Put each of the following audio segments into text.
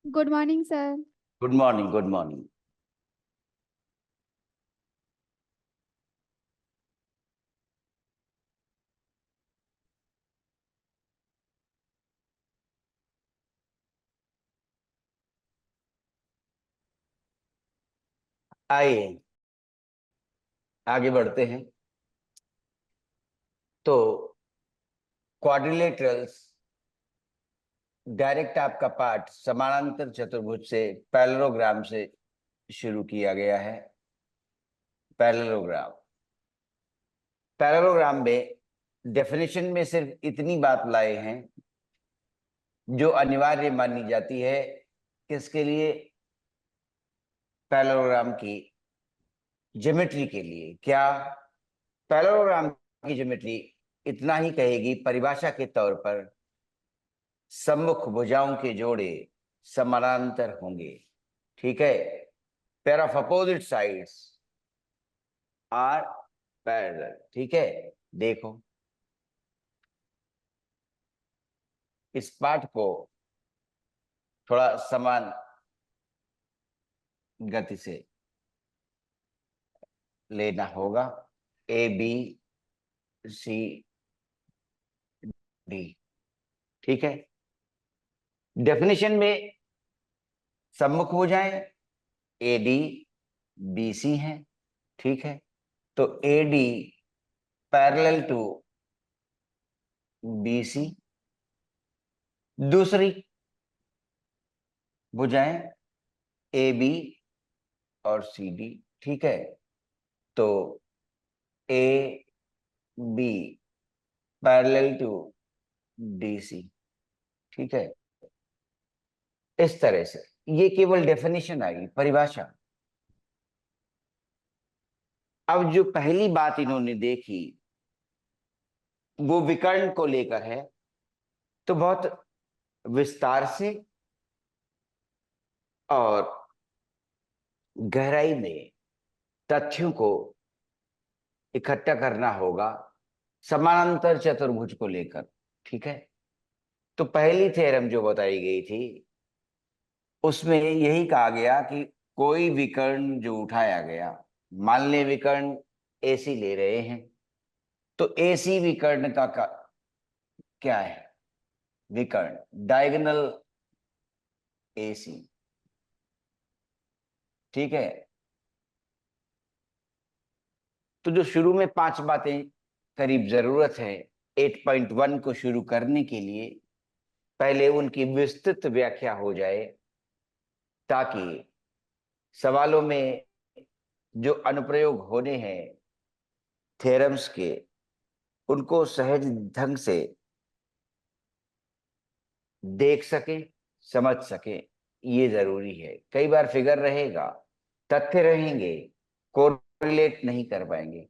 Good morning sir. Good morning, good morning. आइए आगे बढ़ते हैं। तो क्वाड्रिलेटरल्स डायरेक्ट आपका पाठ समानांतर चतुर्भुज से पैरेललोग्राम से शुरू किया गया है। पैरेललोग्राम पैरेललोग्राम में डेफिनेशन में सिर्फ इतनी बात लाए हैं जो अनिवार्य मानी जाती है किसके लिए, पैरेललोग्राम की ज्योमेट्री के लिए। क्या पैरेललोग्राम की ज्योमेट्री इतना ही कहेगी, परिभाषा के तौर पर सम्मुख भुजाओं के जोड़े समानांतर होंगे। ठीक है, pair of opposite sides are parallel. ठीक है, देखो इस पाठ को थोड़ा समान गति से लेना होगा। A B C D. ठीक है, डेफिनेशन में सम्मुख भुजाएं ए डी बी सी हैं। ठीक है, तो A D parallel to B C. दूसरी भुजाएं ए बी और सी डी। ठीक है, तो A B parallel to D C. ठीक है, इस तरह से ये केवल डेफिनेशन आई, परिभाषा। अब जो पहली बात इन्होंने देखी वो विकर्ण को लेकर है, तो बहुत विस्तार से और गहराई में तथ्यों को इकट्ठा करना होगा समानांतर चतुर्भुज को लेकर। ठीक है, तो पहली थ्योरम जो बताई गई थी उसमें यही कहा गया कि कोई विकर्ण जो उठाया गया, मान ले विकर्ण एसी ले रहे हैं, तो एसी विकर्ण का क्या है, विकर्ण डायगोनल एसी। ठीक है, तो जो शुरू में 5 बातें करीब जरूरत है 8.1 को शुरू करने के लिए, पहले उनकी विस्तृत व्याख्या हो जाए ताकि सवालों में जो अनुप्रयोग होने हैं थ्योरम्स के, उनको सहज ढंग से देख सके, समझ सके। ये जरूरी है। कई बार फिगर रहेगा, तथ्य रहेंगे, कोरिलेट नहीं कर पाएंगे।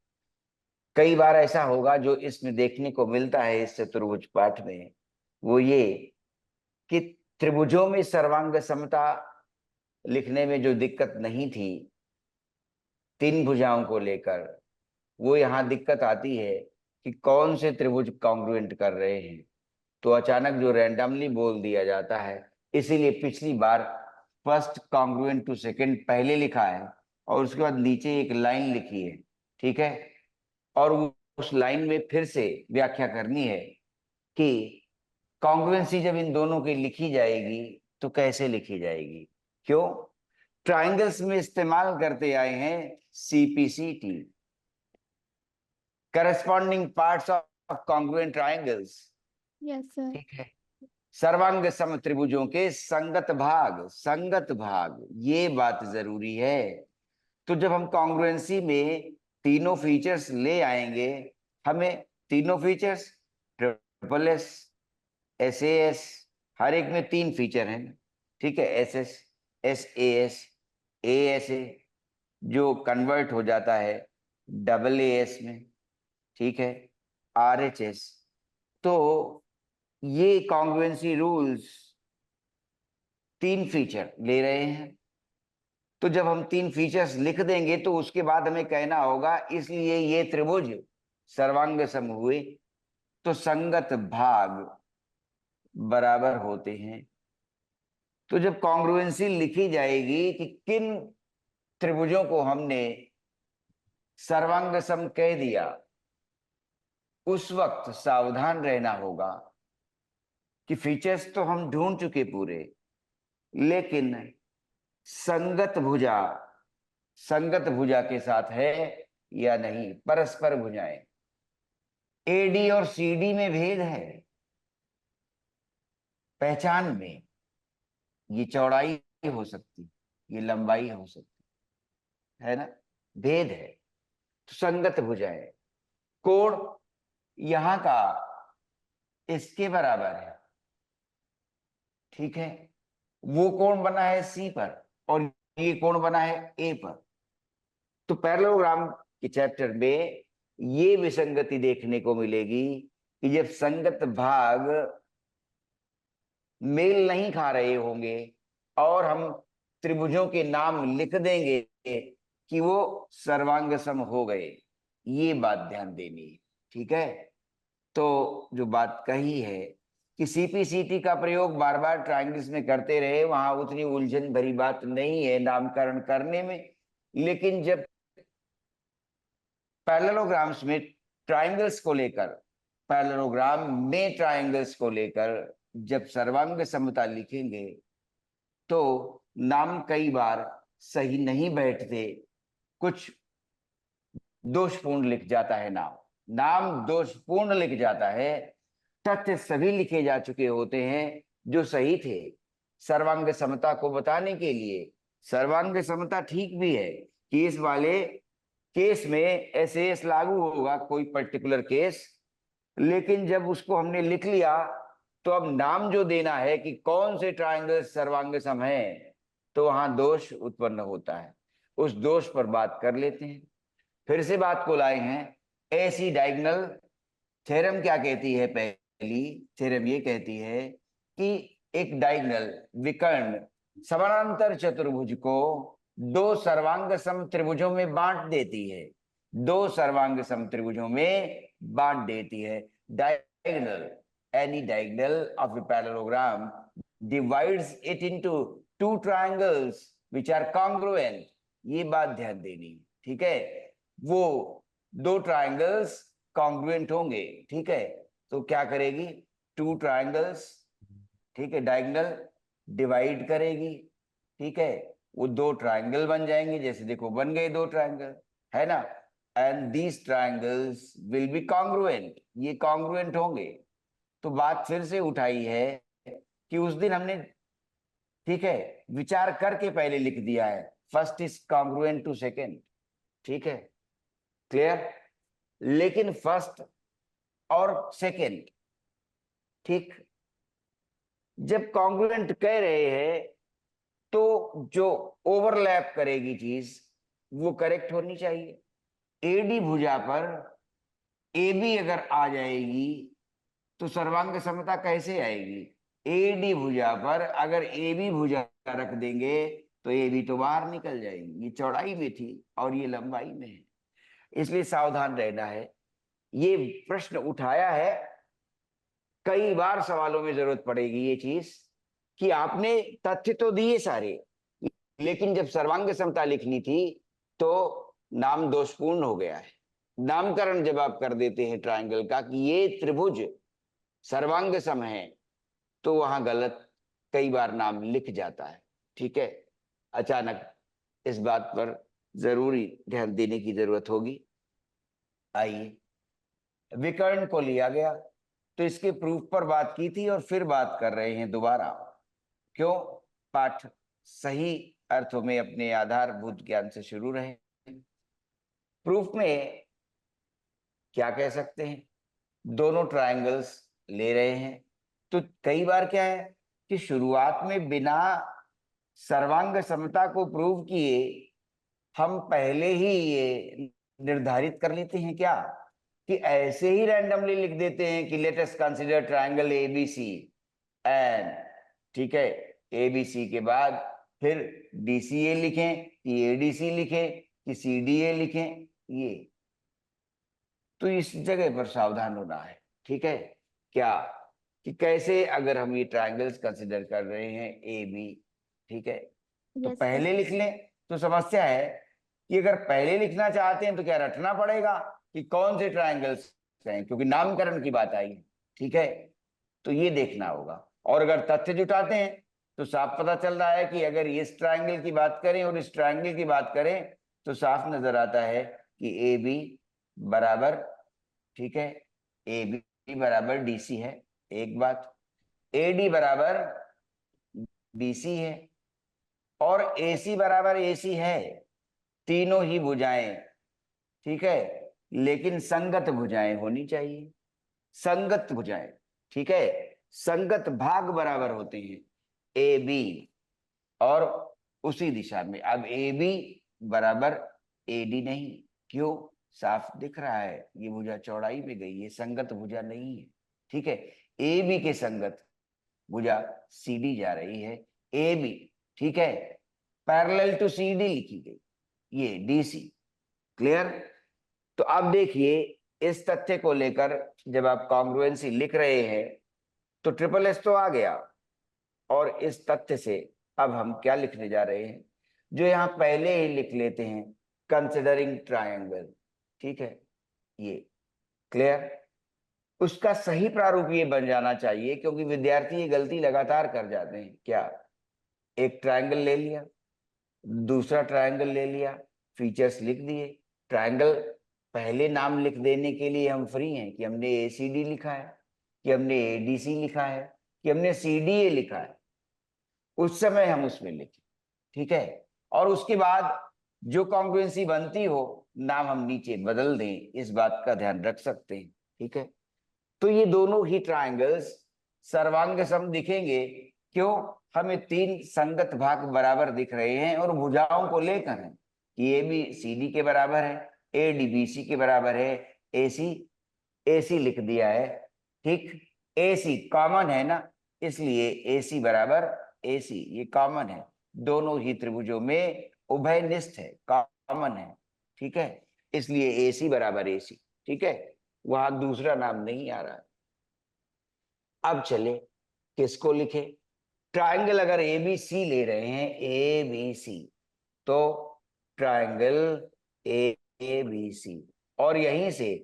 कई बार ऐसा होगा जो इसमें देखने को मिलता है इस चतुर्भुज पाठ में, वो ये कि त्रिभुजों में सर्वांग समता लिखने में जो दिक्कत नहीं थी 3 भुजाओं को लेकर, वो यहाँ दिक्कत आती है कि कौन से त्रिभुज कॉन्ग्रुएंट कर रहे हैं, तो अचानक जो रैंडमली बोल दिया जाता है। इसीलिए पिछली बार फर्स्ट कॉन्ग्रुएंट टू सेकंड पहले लिखा है और उसके बाद नीचे एक लाइन लिखी है। ठीक है, और उस लाइन में फिर से व्याख्या करनी है कि कॉन्ग्रुएंसी जब इन दोनों की लिखी जाएगी तो कैसे लिखी जाएगी। क्यों, ट्राइंगल्स में इस्तेमाल करते आए हैं CPCT, corresponding parts of congruent triangles. Yes sir. ठीक है, सर्वांग सम त्रिभुजों के संगत भाग, संगत भाग, ये बात जरूरी है। तो जब हम कॉन्ग्रुएंसी में तीनों फीचर्स ले आएंगे, हमें तीनों features triple S, S A S, हर एक में 3 फीचर हैं। ठीक है, S S, S A S A, जो कन्वर्ट हो जाता है डबल ए एस में। ठीक है, आर एच एस। तो ये कॉन्ग्रुएंसी रूल्स 3 फीचर ले रहे हैं। तो जब हम 3 फीचर्स लिख देंगे तो उसके बाद हमें कहना होगा इसलिए ये त्रिभुज सर्वांग सम हुए, तो संगत भाग बराबर होते हैं तो जब कॉन्ग्रुएंसी लिखी जाएगी कि किन त्रिभुजों को हमने सर्वांग सम कह दिया, उस वक्त सावधान रहना होगा कि फीचर्स तो हम ढूंढ चुके पूरे, लेकिन संगत भुजा के साथ है या नहीं। परस्पर भुजाएं, एडी और सीडी में भेद है पहचान में। ये चौड़ाई हो सकती, ये लंबाई हो सकती है ना, भेद है। तो संगत भुजाएं, कोण यहां का इसके बराबर है, ठीक है। वो कोण बना है सी पर और ये कोण बना है ए पर। तो पैरेललोग्राम के चैप्टर में ये विसंगति देखने को मिलेगी कि जब संगत भाग मेल नहीं खा रहे होंगे और हम त्रिभुजों के नाम लिख देंगे कि वो सर्वांग सम हो गए, ये बात ध्यान देनी है, ठीक है। तो जो बात कही है कि सीपीसीटी का प्रयोग बार बार ट्रायंगल्स में करते रहे, वहां उतनी उलझन भरी बात नहीं है नामकरण करने में। लेकिन जब पैरेललोग्राम्स में ट्रायंगल्स को लेकर, पैरेललोग्राम में ट्रायंगल्स को लेकर जब सर्वांग समता लिखेंगे तो नाम कई बार सही नहीं बैठते, कुछ दोषपूर्ण लिख जाता है नाम दोषपूर्ण लिख जाता है। तथ्य सभी लिखे जा चुके होते हैं जो सही थे सर्वांग समता को बताने के लिए। सर्वांग समता ठीक भी है कि इस वाले केस में एसएएस लागू होगा, कोई पर्टिकुलर केस, लेकिन जब उसको हमने लिख लिया तो अब नाम जो देना है कि कौन से ट्रायंगल सर्वांग सम है, तो वहां दोष उत्पन्न होता है। उस दोष पर बात कर लेते हैं। फिर से बात को लाए हैं ऐसी डायगोनल थ्योरम। क्या कहती है? पहली थ्योरम ये कहती है कि एक डायगोनल विकर्ण समानांतर चतुर्भुज को दो सर्वांग सम त्रिभुजों में बांट देती है, दो सर्वांग सम त्रिभुजों में बांट देती है। Diagonal, any diagonal of a parallelogram divides it into two triangles which are congruent। ये बात ध्यान देनी, ठीक है। वो दो ट्रायंगल्स कॉन्ग्रुएंट होंगे, ठीक है। तो क्या करेगी? टू ट्रायंगल्स, ठीक है, डायगोनल डिवाइड करेगी, ठीक है। वो दो ट्रायंगल बन जाएंगे, जैसे देखो बन गए दो ट्रायंगल, है ना। And these triangles will be congruent, ये कॉन्ग्रुएंट होंगे। तो बात फिर से उठाई है कि उस दिन हमने, ठीक है, विचार करके पहले लिख दिया है first is congruent to second, ठीक है, क्लियर। लेकिन फर्स्ट और सेकेंड, ठीक, जब कॉन्ग्रुएंट कह रहे हैं तो जो ओवरलैप करेगी चीज वो करेक्ट होनी चाहिए। एडी भुजा पर ए बी अगर आ जाएगी तो सर्वांग समता कैसे आएगी? एडी भुजा पर अगर ए बी भुजा रख देंगे तो ए बी तो बाहर निकल जाएगी। ये चौड़ाई में थी और ये लंबाई में है, इसलिए सावधान रहना है। ये प्रश्न उठाया है, कई बार सवालों में जरूरत पड़ेगी ये चीज कि आपने तथ्य तो दिए सारे, लेकिन जब सर्वांग समता लिखनी थी तो नाम दोषपूर्ण हो गया है। नामकरण जब आप कर देते हैं ट्रायंगल का कि ये त्रिभुज सर्वांग सम है, तो वहां गलत कई बार नाम लिख जाता है, ठीक है। अचानक इस बात पर जरूरी ध्यान देने की जरूरत होगी। आइए, विकर्ण को लिया गया तो इसके प्रूफ पर बात की थी और फिर बात कर रहे हैं दोबारा। क्यों? पाठ सही अर्थों में अपने आधारभूत ज्ञान से शुरू रहे। प्रूफ में क्या कह सकते हैं? दोनों ट्रायंगल्स ले रहे हैं तो कई बार क्या है कि शुरुआत में बिना सर्वांग समता को प्रूव किए हम पहले ही ये निर्धारित कर लेते हैं क्या कि ऐसे ही रैंडमली लिख देते हैं कि let us consider triangle ABC and, ठीक है, एबीसी के बाद फिर डीसीए लिखें कि एडीसी लिखें कि सीडीए लिखें। ये तो इस जगह पर सावधान होना है, ठीक है। क्या कि कैसे अगर हम ये ट्रायंगल्स कंसिडर कर रहे हैं ए बी, ठीक है, तो यस सर। पहले लिख लें। तो समस्या है कि अगर पहले लिखना चाहते हैं तो क्या रटना पड़ेगा कि कौन से ट्रायंगल्स हैं, क्योंकि नामकरण की बात आई है, ठीक है, तो ये देखना होगा। और अगर तथ्य जुटाते हैं तो साफ पता चल रहा है कि अगर इस ट्रायंगल की बात करें और इस ट्रायंगल की बात करें तो साफ नजर आता है कि ए बी बराबर, ठीक है, ए बी बराबर डी सी है, एक बात, ए डी बराबर बी सी है, और ए सी बराबर ए सी है। तीनों ही भुजाएं, ठीक है, लेकिन संगत भुजाएं होनी चाहिए, संगत भुजाएं, ठीक है, संगत भाग बराबर होते हैं ए बी और उसी दिशा में। अब ए बी बराबर ए डी नहीं, क्यों? साफ दिख रहा है ये भुजा चौड़ाई में गई है, संगत भुजा नहीं है, ठीक है। ए बी के संगत भुजा सी डी जा रही है, ए बी, ठीक है, पैरेलल टू सी डी लिखी गई, ये डी सी। क्लियर? तो अब देखिए, इस तथ्य को लेकर जब आप कॉन्ग्रुएंसी लिख रहे हैं तो ट्रिपल एस तो आ गया, और इस तथ्य से अब हम क्या लिखने जा रहे हैं, जो यहां पहले ही लिख लेते हैं, कंसिडरिंग ट्रायंगल, ठीक है, ये। क्लियर? उसका सही प्रारूप ये बन जाना चाहिए, क्योंकि विद्यार्थी ये गलती लगातार कर जाते हैं। क्या? एक ट्रायंगल ले लिया, दूसरा ट्रायंगल ले लिया, फीचर्स लिख दिए, ट्रायंगल पहले नाम लिख देने के लिए हम फ्री हैं कि हमने एसीडी लिखा है, कि हमने एडीसी लिखा है, कि हमने सीडीए लिखा है, उस समय हम उसमें लिखें, ठीक है। और उसके बाद जो कॉन्ग्रुएंसी बनती हो, नाम हम नीचे बदल दें, इस बात का ध्यान रख सकते हैं, ठीक है। तो ये दोनों ही ट्रायंगल्स सर्वांग सम दिखेंगे, क्यों? हमें तीन संगत भाग बराबर दिख रहे हैं और भुजाओं को लेकर है कि ए बी सी डी के बराबर है, ए डी बी सी के बराबर है, ए सी लिख दिया है, ठीक। ए सी कॉमन है ना, इसलिए ए सी बराबर ए सी, ये कॉमन है, दोनों ही त्रिभुजों में उभयनिष्ठ है, कॉमन है, ठीक है, इसलिए ए सी बराबर ए सी, ठीक है, वहां दूसरा नाम नहीं आ रहा। अब चले किसको लिखे? ट्रायंगल अगर ए बी सी ले रहे हैं, ए बी सी, तो ट्रायंगल ए बी सी, और यहीं से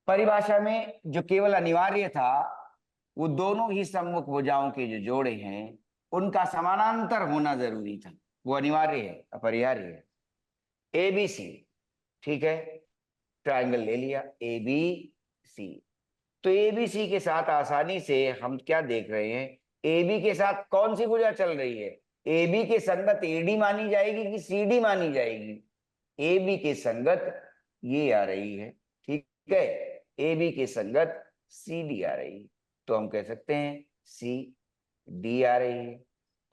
परिभाषा में जो केवल अनिवार्य था, वो दोनों ही सम्मुख भुजाओं के जो जोड़े हैं उनका समानांतर होना जरूरी था, वो अनिवार्य है, अपरिहार्य है। ए बी सी, ठीक है, ट्रायंगल ले लिया ए बी सी, तो ए बी सी के साथ आसानी से हम क्या देख रहे हैं, ए बी के साथ कौन सी भुजा चल रही है? ए बी के संगत ए डी मानी जाएगी कि सी डी मानी जाएगी? ए बी के संगत ये आ रही है, ठीक है, ए बी के संगत सी डी आ रही है, तो हम कह सकते हैं सी डी आ रही है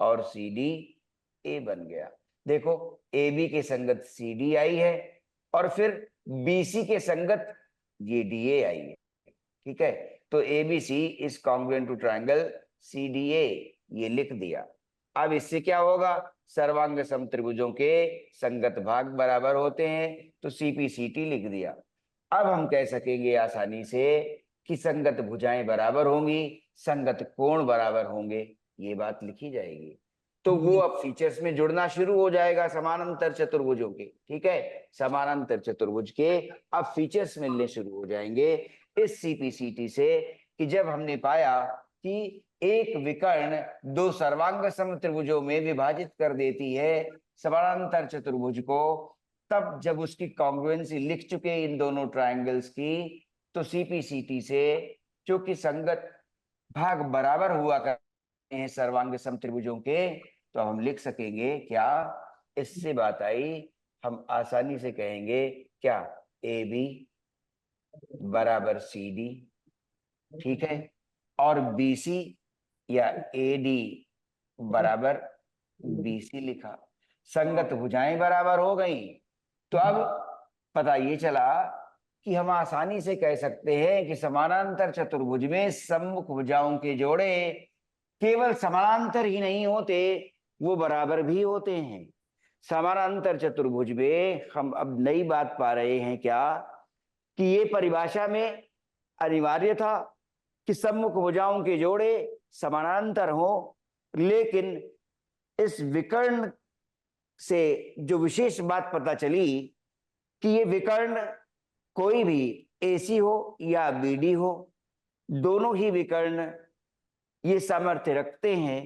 और सी डी ए बन गया। देखो, ए बी के संगत सी डी आई है और फिर बी सी के संगत ये डी ए आई है, ठीक है, तो A B C is congruent to triangle C D A, ये लिख दिया। अब इससे क्या होगा? सर्वांग सम त्रिभुजों के संगत भाग बराबर होते हैं, तो सीपीसीटी लिख दिया। अब हम कह सकेंगे आसानी से कि संगत भुजाएं बराबर होंगी, संगत कोण बराबर होंगे, ये बात लिखी जाएगी। तो वो अब फीचर्स में जुड़ना शुरू हो जाएगा समानांतर चतुर्भुजों के, ठीक है, समानांतर चतुर्भुज के अब फीचर्स मिलने शुरू हो जाएंगे इस सीपीसीटी से, कि जब हमने पाया कि एक विकर्ण दो सर्वांग सम त्रिभुजों में विभाजित कर देती है समानांतर चतुर्भुज को, तब जब उसकी कॉन्ग्रुएंसी लिख चुके इन दोनों ट्रायंगल्स की, तो सीपीसीटी से जो कि संगत भाग बराबर हुआ करते हैं सर्वांग सम त्रिभुजों के, तो हम लिख सकेंगे क्या? इससे बात आई, हम आसानी से कहेंगे क्या? ए बी बराबर सी डी, ठीक है, और बी सी या ए डी बराबर बी सी लिखा, संगत भुजाएं बराबर हो गई। तो अब पता ये चला कि हम आसानी से कह सकते हैं कि समानांतर चतुर्भुज में सम्मुख भुजाओं के जोड़े केवल समानांतर ही नहीं होते, वो बराबर भी होते हैं। समानांतर चतुर्भुज में हम अब नई बात पा रहे हैं क्या? कि ये परिभाषा में अनिवार्य था, कि सम्मुख भुजाओं के जोड़े समानांतर हो, लेकिन इस विकर्ण से जो विशेष बात पता चली कि ये विकर्ण कोई भी एसी हो या बीडी हो, दोनों ही विकर्ण ये सामर्थ्य रखते हैं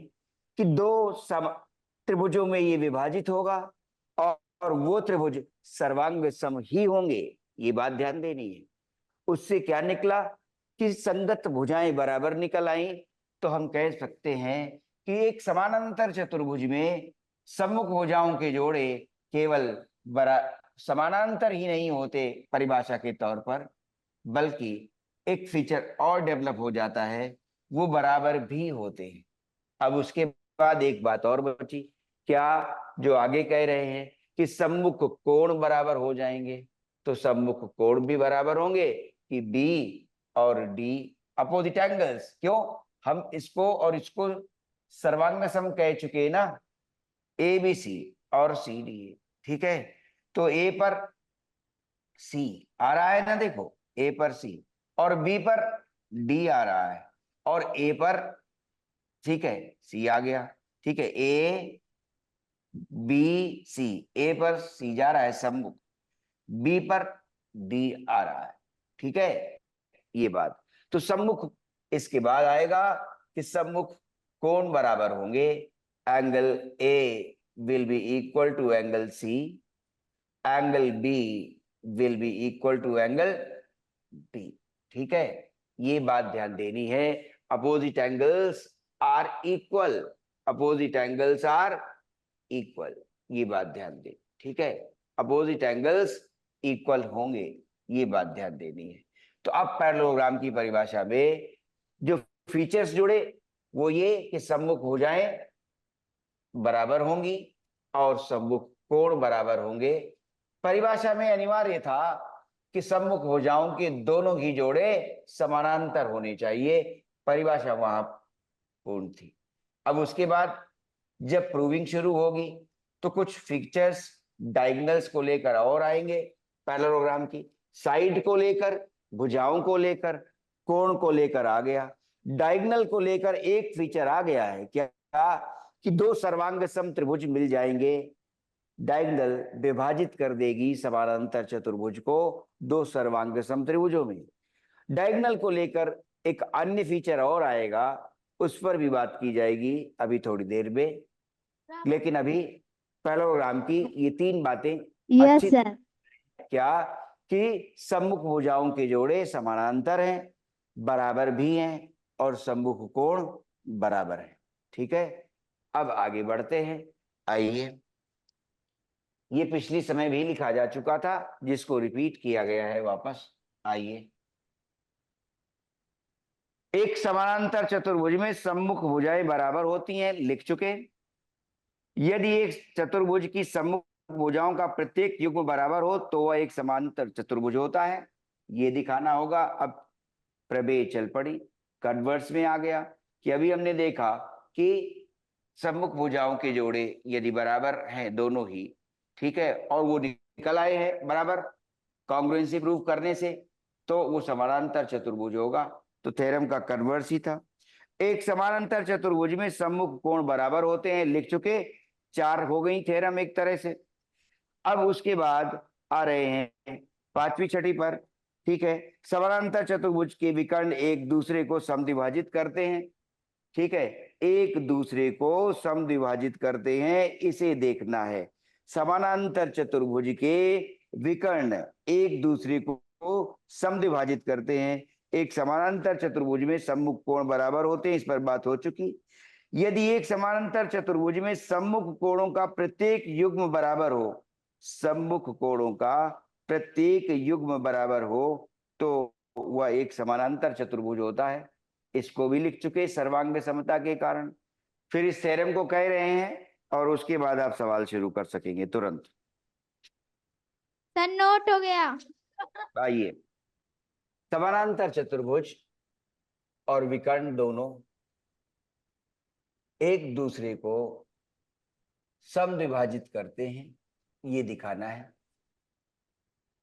कि दो त्रिभुजों में ये विभाजित होगा और वो त्रिभुज सर्वांग सम ही होंगे। ये बात ध्यान देनी है। उससे क्या निकला कि संगत भुजाएं बराबर निकल आई। तो हम कह सकते हैं कि एक समानांतर चतुर्भुज में सम्मुख भुजाओं के जोड़े केवल समानांतर ही नहीं होते परिभाषा के तौर पर, बल्कि एक फीचर और डेवलप हो जाता है, वो बराबर भी होते हैं। अब उसके बाद एक बात और बची, क्या? जो आगे कह रहे हैं कि सम्मुख कोण बराबर हो जाएंगे, तो सम्मुख कोण भी बराबर होंगे कि बी और डी अपोजिट एंगल्स। क्यों? हम इसको और इसको सर्वांग सम कह चुके ना, ए बी सी और सी डी। ठीक है, तो ए पर सी आ रहा है ना, देखो ए पर सी और बी पर डी आ रहा है और ए पर, ठीक है, सी आ गया। ठीक है, ए बी सी, ए पर सी जा रहा है सम्मुख, बी पर डी आ रहा है। ठीक है, ये बात। तो सम्मुख इसके बाद आएगा कि सम्मुख कोण बराबर होंगे, angle A will be equal to angle C, angle B will be equal to angle D. ठीक है, ये बात ध्यान देनी है। Opposite angles are equal, opposite angles are equal, ये बात ध्यान दे। ठीक है, अपोजिट एंगल्स इक्वल होंगे, ये बात ध्यान देनी है। तो अब पैरेललोग्राम की परिभाषा में जो फीचर्स जुड़े वो ये कि सम्मुख भुजाएं बराबर होंगी और सम्मुख कोण बराबर होंगे। परिभाषा में अनिवार्य था कि सम्मुख भुजाओं के दोनों ही जोड़े समानांतर होने चाहिए, परिभाषा वहां पूर्ण थी। अब उसके बाद जब प्रूविंग शुरू होगी तो कुछ फीचर्स डायगोनल्स को लेकर और आएंगे, पैरेललोग्राम की साइड को लेकर, भुजाओं को लेकर, कोण को लेकर आ गया। डायगोनल को लेकर एक फीचर आ गया है, क्या? कि दो सर्वांग सम त्रिभुज मिल जाएंगे, डायगोनल विभाजित कर देगी समानांतर चतुर्भुज को दो सर्वांग सम त्रिभुजों में। डायगोनल को लेकर एक अन्य फीचर और आएगा, उस पर भी बात की जाएगी अभी थोड़ी देर में। लेकिन अभी पैरेललोग्राम की ये तीन बातें यस अच्छी, सर। क्या? कि सम्मुख भुजाओं के जोड़े समानांतर हैं, बराबर भी हैं और सम्मुख कोण बराबर है। ठीक है, अब आगे बढ़ते हैं। आइए, ये पिछली समय भी लिखा जा चुका था, जिसको रिपीट किया गया है वापस। आइए, एक समानांतर चतुर्भुज में सम्मुख भुजाएं बराबर होती हैं, लिख चुके। यदि एक चतुर्भुज की सम्मुख भुजाओं का प्रत्येक युग्म बराबर हो तो वह एक समांतर चतुर्भुज होता है, ये दिखाना होगा। अब प्रमेय चल पड़ी, कन्वर्स में आ गया कि अभी हमने देखा कि सम्मुख भुजाओं के जोड़े यदि बराबर हैं दोनों ही, ठीक है, और वो निकल आए हैं बराबर कॉन्ग्रुएंसी प्रूव करने से, तो वो समानांतर चतुर्भुज होगा। तो थ्योरम का कन्वर्स ही था। एक समानांतर चतुर्भुज में सम्मुख कोण बराबर होते हैं, लिख चुके। चार हो गई थ्योरम एक तरह से। अब उसके बाद आ रहे हैं पांचवी छठी पर। ठीक है, समानांतर चतुर्भुज के विकर्ण एक दूसरे को समद्विभाजित करते हैं। ठीक है, एक दूसरे को समद्विभाजित करते हैं, इसे देखना है। समानांतर चतुर्भुज के विकर्ण एक दूसरे को समद्विभाजित करते हैं। एक समानांतर चतुर्भुज में सम्मुख कोण बराबर होते हैं, इस पर बात हो चुकी। यदि एक समानांतर चतुर्भुज में सम्मुख कोणों का प्रत्येक युग्म बराबर हो, सम्मुख कोणों का प्रत्येक युग्म बराबर हो, तो वह एक समानांतर चतुर्भुज होता है। इसको भी लिख चुके सर्वांग समता के कारण। फिर इस थ्योरम को कह रहे हैं और उसके बाद आप सवाल शुरू कर सकेंगे तुरंत। सर नोट हो गया। आइए, समानांतर चतुर्भुज और विकर्ण दोनों एक दूसरे को समद्विभाजित करते हैं, ये दिखाना है।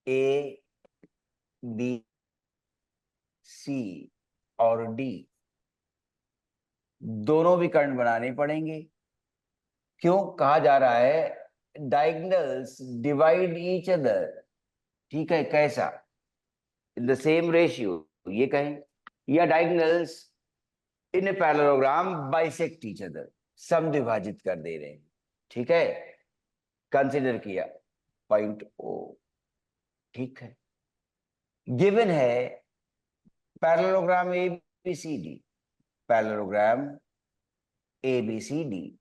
ए बी सी और डी दोनों विकर्ण बनाने पड़ेंगे। क्यों कहा जा रहा है डायगोनल्स डिवाइड ईच अदर, ठीक है, कैसा, इन द सेम रेशियो ये कहें, या diagonals in a parallelogram bisect each other, समद्विभाजित कर दे रहे हैं, ठीक है, कंसिडर किया पॉइंट ओ, ठीक है। गिवन है parallelogram A B C D, parallelogram A B C D,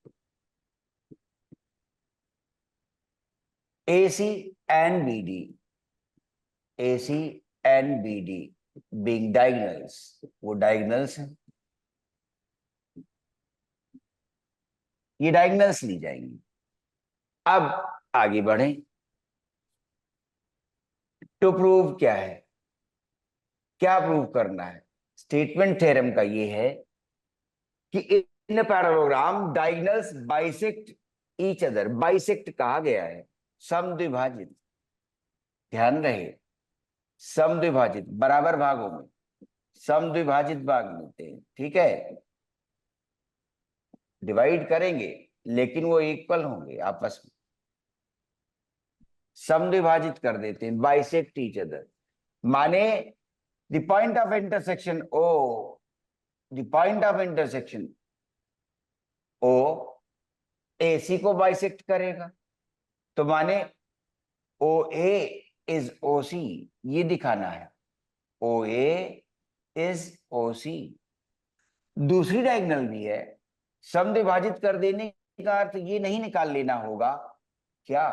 A C and B D, A C and B D being diagonals, वो डायगोनल्स हैं, ये डायगोनल्स ली जाएंगी। अब आगे बढ़ें, टू प्रूव क्या है, क्या प्रूव करना है। स्टेटमेंट थ्योरम का ये है कि इन parallelogram diagonals bisect each other, bisect कहा गया है, समद्विभाजित, ध्यान रहे, समद्विभाजित, बराबर भागों में समद्विभाजित भाग मिलते हैं, ठीक है, डिवाइड करेंगे लेकिन वो इक्वल होंगे आपस में, समद्विभाजित कर देते हैं, बाइसेक्ट ईच अदर, माने the point of intersection O, the point of intersection O AC को बाइसेक्ट करेगा, तो माने ओ ए इज ओ सी, ये दिखाना है, ओ ए इज ओ सी। दूसरी डायगोनल भी है, समद्विभाजित कर देने का अर्थ ये नहीं निकाल लेना होगा क्या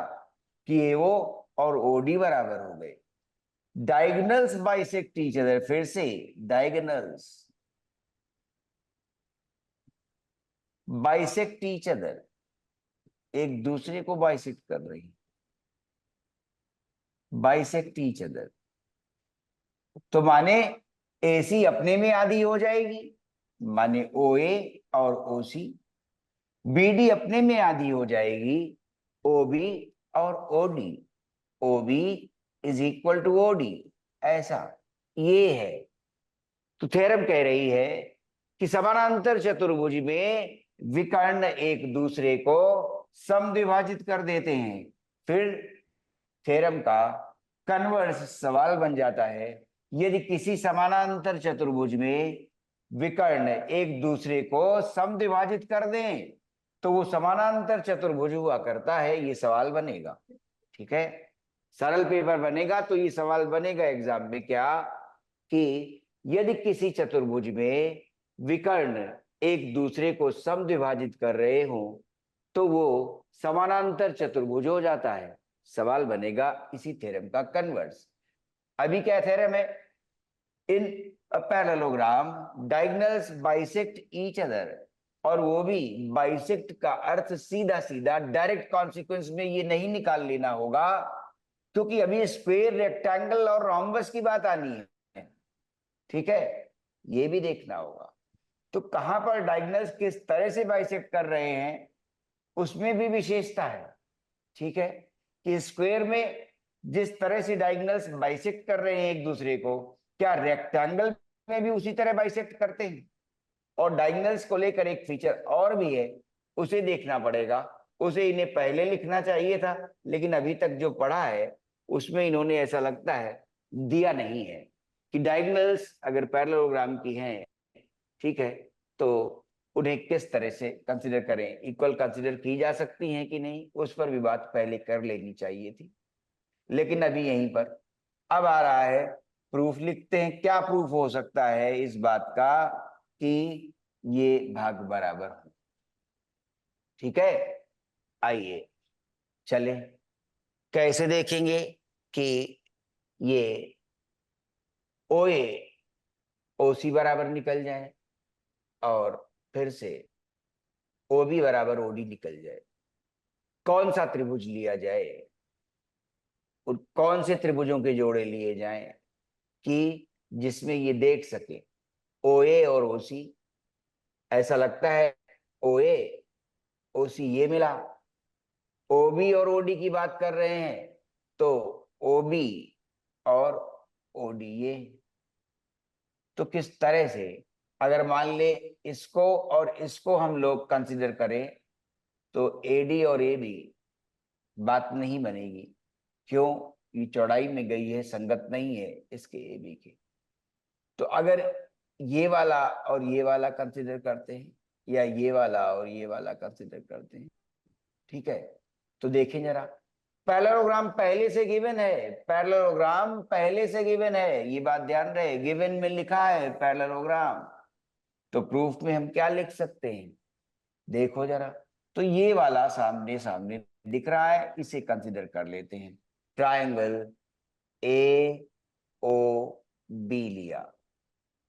कि एओ और ओडी बराबर हो गए, डायगोनल्स बाइसेक्ट ईच अदर, फिर से डायगोनल्स बाइसेक्ट ईच अदर, एक दूसरे को बाइसेक्ट कर रही, बाइसेक्ट ईच अदर, तो माने एसी अपने में आधी हो जाएगी, माने ओ ए और ओ सी, बीडी अपने में आधी हो जाएगी, ओ बी और O D, O B is equal to O D, ऐसा ये है। तो थ्योरम कह रही है कि समानांतर चतुर्भुज में विकर्ण एक दूसरे को समद्विभाजित कर देते हैं। फिर थ्योरम का कन्वर्स सवाल बन जाता है, यदि किसी समानांतर चतुर्भुज में विकर्ण एक दूसरे को समद्विभाजित कर दें तो वो समानांतर चतुर्भुज हुआ करता है, ये सवाल बनेगा, ठीक है, सरल पेपर बनेगा तो ये सवाल बनेगा एग्जाम में, क्या कि यदि किसी चतुर्भुज में विकर्ण एक दूसरे को समद्विभाजित कर रहे हो तो वो समानांतर चतुर्भुज हो जाता है, सवाल बनेगा इसी थ्योरम का कन्वर्स। अभी क्या थ्योरम है, in a parallelogram diagonals bisect each other, और वो भी बाइसेक्ट का अर्थ सीधा सीधा डायरेक्ट कॉन्सिक्वेंस में ये नहीं निकाल लेना होगा, क्योंकि अभी स्क्वायर, रेक्टेंगल और रोम्बस की बात आनी है, ठीक है, ये भी देखना होगा। तो कहां पर डायगोनल्स किस तरह से बाइसेक्ट कर रहे हैं उसमें भी विशेषता है, ठीक है, कि स्क्वायर में जिस तरह से डायगोनल्स बाइसेक्ट कर रहे हैं एक दूसरे को, क्या रेक्टेंगल में भी उसी तरह बाइसेक्ट करते हैं। और डायगोनल्स को लेकर एक फीचर और भी है, उसे देखना पड़ेगा, उसे इन्हें पहले लिखना चाहिए था लेकिन अभी तक जो पढ़ा है उसमें इन्होंने ऐसा लगता है दिया नहीं है कि डायगोनल्स अगर पैरेललोग्राम की हैं, ठीक है, तो उन्हें किस तरह से कंसिडर करें, इक्वल कंसिडर की जा सकती हैं कि नहीं, उस पर भी बात पहले कर लेनी चाहिए थी, लेकिन अभी यहीं पर अब आ रहा है प्रूफ लिखते हैं। क्या प्रूफ हो सकता है इस बात का कि ये भाग बराबर हो, ठीक है, आइए चले कैसे देखेंगे कि ये ओ ए ओ सी बराबर निकल जाए और फिर से ओ बी बराबर ओ डी निकल जाए। कौन सा त्रिभुज लिया जाए, कौन से त्रिभुजों के जोड़े लिए जाएं कि जिसमें ये देख सके ओ ए और ओ सी, ऐसा लगता है ओ ए ओ सी ये मिला, ओ बी और ओ डी की बात कर रहे हैं तो ओ बी और ओ डी ये, तो किस तरह से, अगर मान ले इसको और इसको हम लोग कंसिडर करें तो AD और AB बात नहीं बनेगी। क्यों? ये चौड़ाई में गई है, संगत नहीं है इसके AB के। तो अगर ये वाला और ये वाला कंसिडर करते हैं, या ये वाला और ये वाला कंसिडर करते हैं, ठीक है, तो देखें जरा, पैरेललोग्राम पहले से गिवन है, पैरेललोग्राम पहले से गिवन है, ये बात ध्यान रहे, गिवन में लिखा है पैरेललोग्राम। तो प्रूफ में हम क्या लिख सकते हैं, देखो जरा, तो ये वाला सामने सामने दिख रहा है, इसे कंसिडर कर लेते हैं। ट्रायंगल AOB लिया,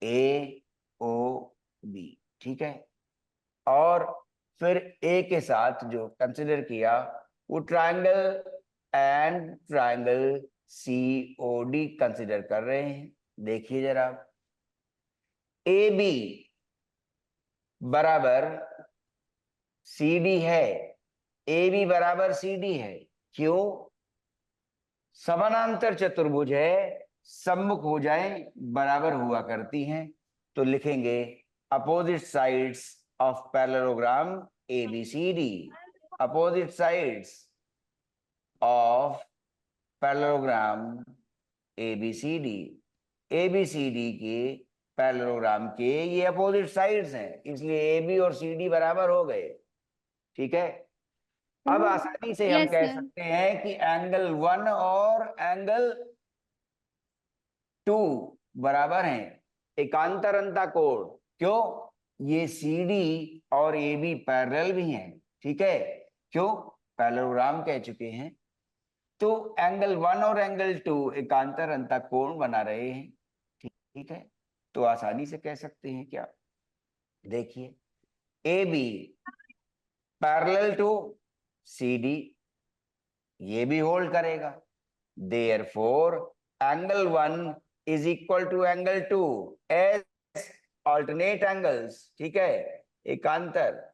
AOB, ठीक है, और फिर ए के साथ जो कंसिडर किया वो triangle and triangle COD consider कर रहे हैं। देखिए जरा, AB बराबर CD है, AB बराबर CD है। क्यों? समानांतर चतुर्भुज है, सम्मुख हो जाए बराबर हुआ करती हैं। तो लिखेंगे opposite sides of parallelogram ABCD, opposite sides of parallelogram ABCD, ABCD के पैरेललोग्राम के ये अपोजिट साइड्स हैं, इसलिए AB और CD बराबर हो गए। ठीक है, अब आसानी से हम यस कह सर। सकते हैं कि एंगल 1 और एंगल 2 बराबर हैं, एकांतर अंता कोण। क्यों? ये CD और AB पैरेलल भी हैं, ठीक है, क्यों? पैरेललोग्राम कह चुके हैं। तो एंगल 1 और एंगल 2 एकांतर अंता कोण बना रहे हैं, ठीक है, तो आसानी से कह सकते हैं क्या, देखिए, AB पैरेलल टू CD, ये भी होल्ड करेगा, therefore angle 1 is equal to angle 2 as alternate angles, ठीक है, एकांतर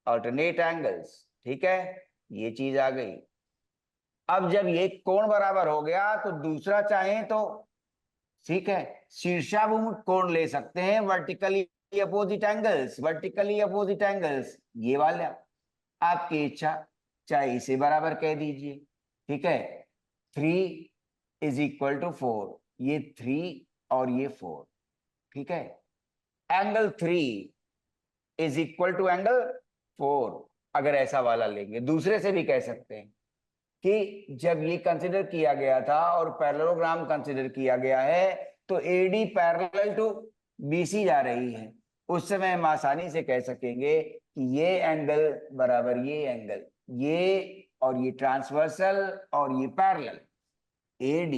अल्टरनेट एंगल्स, ठीक है, ये चीज आ गई। अब जब ये कोण बराबर हो गया तो दूसरा चाहें तो, ठीक है, शीर्षाभिमुख कोण ले सकते हैं, vertically opposite angles, vertically opposite angles, ये वाला आपकी इच्छा, चाहे इसे बराबर कह दीजिए, ठीक है, 3 इज इक्वल टू 4, ये 3 और ये 4, ठीक है, angle 3 is equal to angle 4, अगर ऐसा वाला लेंगे। दूसरे से भी कह सकते हैं कि जब ये कंसिडर किया गया था और पैरेललोग्राम कंसिडर किया गया है तो AD पैरेलल टू BC जा रही है, उस समय हम आसानी से कह सकेंगे कि ये एंगल बराबर ये एंगल, ये और ये ट्रांसवर्सल और ये पैरेलल, AD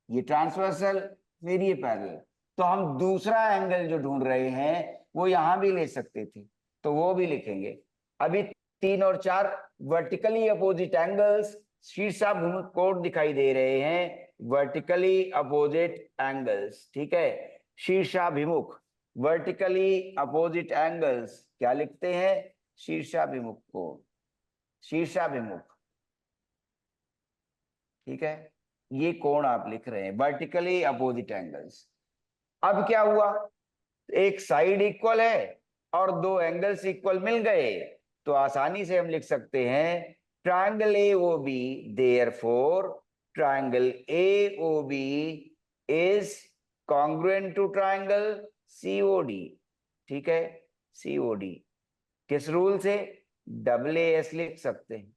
ये ट्रांसवर्सल फिर ये पैरेलल। तो हम दूसरा एंगल जो ढूंढ रहे हैं वो यहां भी ले सकते थे, तो वो भी लिखेंगे। अभी 3 और 4 वर्टिकली अपोजिट एंगल्स, शीर्षाभिमुख कोण दिखाई दे रहे हैं, वर्टिकली अपोजिट एंगल्स, ठीक है, शीर्षाभिमुख वर्टिकली अपोजिट एंगल्स क्या लिखते हैं, शीर्षाभिमुख कोण, शीर्षाभिमुख, ठीक है, ये कोण आप लिख रहे हैं, वर्टिकली अपोजिट एंगल्स। अब क्या हुआ, एक साइड इक्वल है और दो एंगल्स इक्वल मिल गए, तो आसानी से हम लिख सकते हैं triangle AOB, therefore triangle AOB is congruent to triangle COD, ठीक है, COD किस रूल से, AAS लिख सकते हैं,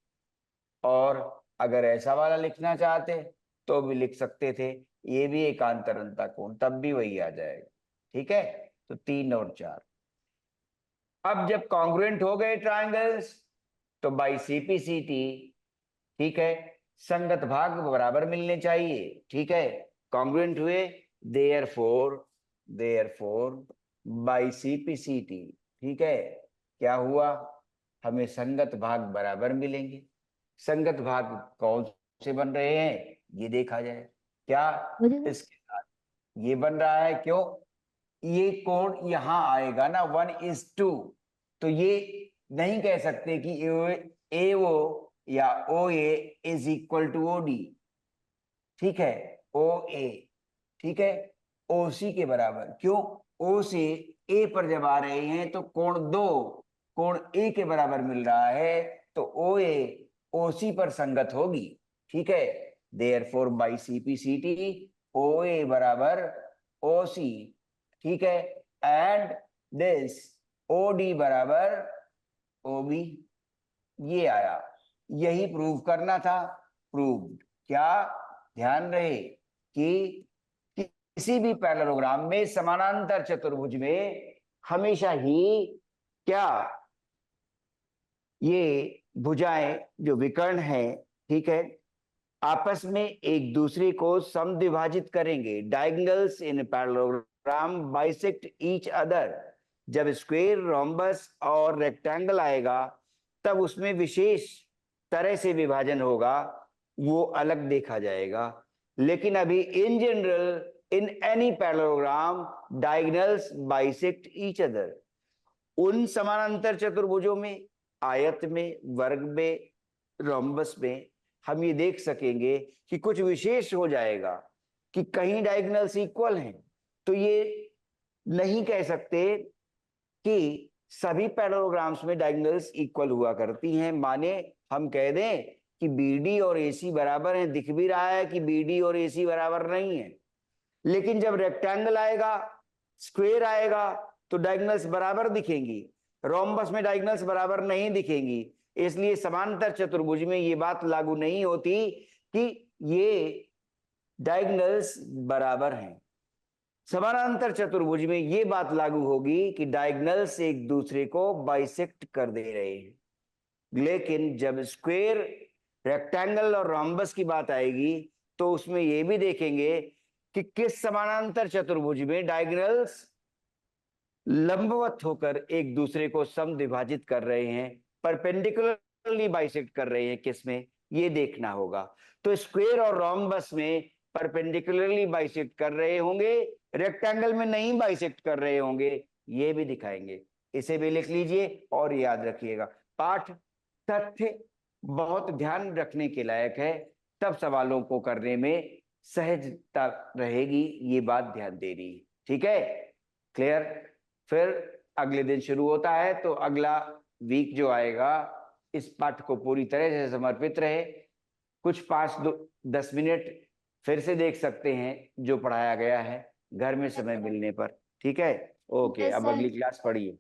और अगर ऐसा वाला लिखना चाहते तो भी लिख सकते थे, ये भी एकांतर अंता कोण, तब भी वही आ जाएगा, ठीक है। तो 3 और 4, अब जब कॉन्ग्रुएंट हो गए ट्रायंगल्स तो बाई CPCT, ठीक है, संगत भाग बराबर मिलने चाहिए, ठीक है, कॉन्ग्रुएंट हुए, देयरफॉर बाई CPCT, ठीक है, क्या हुआ, हमें संगत भाग बराबर मिलेंगे। संगत भाग कौन से बन रहे हैं ये देखा जाए, क्या इसके साथ ये बन रहा है, क्यों, ये कोण यहां आएगा ना 1:2, तो ये नहीं कह सकते कि AO या OA is equal to OD, ठीक है, OA, ठीक है, ओसी के बराबर। क्यों? ओ से ए पर जब आ रहे हैं तो कोण ए के बराबर मिल रहा है, तो ओ ए ओसी पर संगत होगी। ठीक है, देयरफॉर बाई सीपीसीटी ओ ए बराबर ओसी। ठीक है, एंड दिस ओ डी बराबर ओबी। ये आया, यही प्रूव करना था। प्रूव्ड। क्या? ध्यान रहे कि किसी भी पैरेललोग्राम में समानांतर चतुर्भुज में हमेशा ही क्या, ये भुजाएं जो विकर्ण है, ठीक है, आपस में एक दूसरे को समद्विभाजित करेंगे। डायगोनल्स इन पैरेललोग्राम बाइसेक्ट ईच अदर। जब स्क्वायर, रोम्बस और रेक्टेंगल आएगा तब उसमें विशेष तरह से विभाजन होगा, वो अलग देखा जाएगा। लेकिन अभी in general in any parallelogram diagonals bisect each other. उन समानांतर चतुर्भुजों में, आयत में, वर्ग में, रोम्बस में हम ये देख सकेंगे कि कुछ विशेष हो जाएगा कि कहीं डायगोनल्स इक्वल हैं। तो ये नहीं कह सकते कि सभी पैरेललोग्राम्स में डायगोनल्स इक्वल हुआ करती हैं। माने हम कह दें कि बीडी और एसी बराबर हैं, दिख भी रहा है कि बीडी और एसी बराबर नहीं है, लेकिन जब रेक्टेंगल आएगा, स्क्वायर आएगा, तो डायगोनल्स बराबर दिखेंगी। रोम्बस में डायगोनल्स बराबर नहीं दिखेंगी। इसलिए समांतर चतुर्भुज में ये बात लागू नहीं होती कि ये डायगोनल्स बराबर हैं। समानांतर चतुर्भुज में ये बात लागू होगी कि डायगोनल्स एक दूसरे को बाइसेक्ट कर दे रहे हैं। लेकिन जब स्क्वायर, रेक्टेंगल और रोम्बस की बात आएगी तो उसमें ये भी देखेंगे कि किस समानांतर चतुर्भुज में डायगोनल्स लंबवत होकर एक दूसरे को समद्विभाजित कर रहे हैं, परपेंडिकुलरली बाइसेक्ट कर रहे हैं। किसमें? ये देखना होगा। तो स्क्वायर और रोम्बस में परपेंडिकुलरली बाइसेक्ट कर रहे होंगे, रेक्टेंगल में नहीं बाइसेक्ट कर रहे होंगे, ये भी दिखाएंगे। इसे भी लिख लीजिए और याद रखिएगा। पाठ तथ्य बहुत ध्यान रखने के लायक है, तब सवालों को करने में सहजता रहेगी। ये बात ध्यान देनी है। ठीक है, क्लियर? फिर अगले दिन शुरू होता है, तो अगला वीक जो आएगा इस पाठ को पूरी तरह से समर्पित रहे। कुछ 5-10 मिनट फिर से देख सकते हैं जो पढ़ाया गया है घर में समय मिलने पर। ठीक है, ओके। Yes, अब sir. अगली क्लास पढ़िए।